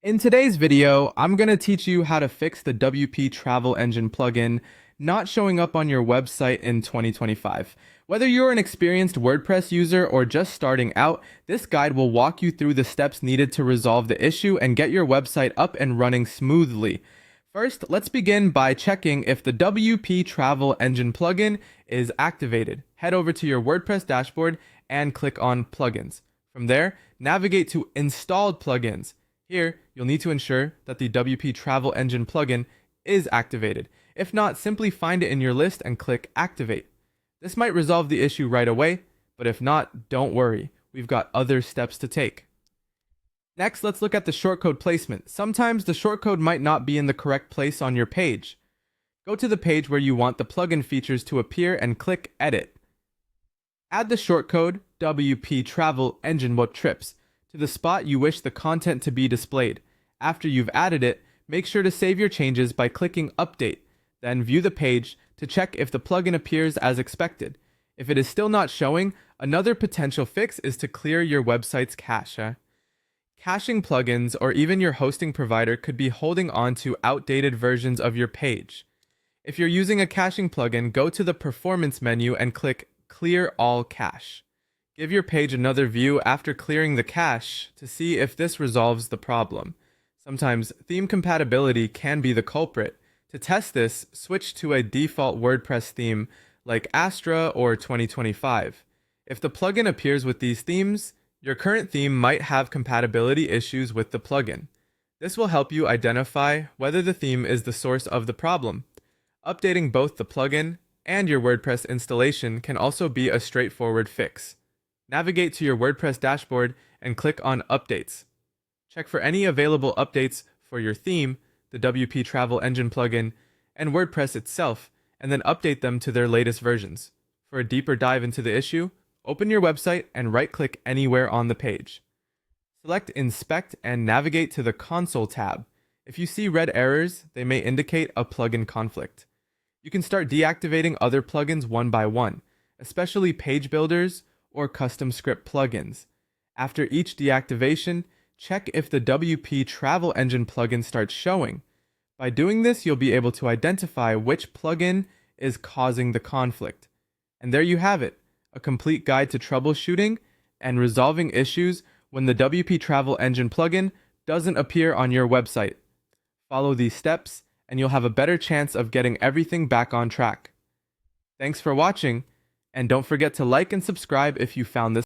In today's video, I'm going to teach you how to fix the WP Travel Engine plugin not showing up on your website in 2025. Whether you're an experienced WordPress user or just starting out, this guide will walk you through the steps needed to resolve the issue and get your website up and running smoothly. First, let's begin by checking if the WP Travel Engine plugin is activated. Head over to your WordPress dashboard and click on Plugins. From there, navigate to Installed Plugins. Here, you'll need to ensure that the WP Travel Engine plugin is activated. If not, simply find it in your list and click Activate. This might resolve the issue right away, but if not, don't worry. We've got other steps to take. Next, let's look at the shortcode placement. Sometimes the shortcode might not be in the correct place on your page. Go to the page where you want the plugin features to appear and click Edit. Add the shortcode WP Travel Engine What Trips to the spot you wish the content to be displayed. After you've added it, make sure to save your changes by clicking Update, then view the page to check if the plugin appears as expected. If it is still not showing, another potential fix is to clear your website's cache. Caching plugins or even your hosting provider could be holding on to outdated versions of your page. If you're using a caching plugin, go to the Performance menu and click Clear All Cache. Give your page another view after clearing the cache to see if this resolves the problem. Sometimes theme compatibility can be the culprit. To test this, switch to a default WordPress theme like Astra or 2025. If the plugin appears with these themes, your current theme might have compatibility issues with the plugin. This will help you identify whether the theme is the source of the problem. Updating both the plugin and your WordPress installation can also be a straightforward fix. Navigate to your WordPress dashboard and click on Updates. Check for any available updates for your theme, the WP Travel Engine plugin, and WordPress itself, and then update them to their latest versions. For a deeper dive into the issue, open your website and right-click anywhere on the page. Select Inspect and navigate to the Console tab. If you see red errors, they may indicate a plugin conflict. You can start deactivating other plugins one by one, especially page builders or custom script plugins. After each deactivation, check if the WP Travel Engine plugin starts showing. By doing this, you'll be able to identify which plugin is causing the conflict. And there you have it, a complete guide to troubleshooting and resolving issues when the WP Travel Engine plugin doesn't appear on your website. Follow these steps, and you'll have a better chance of getting everything back on track. Thanks for watching, and don't forget to like and subscribe if you found this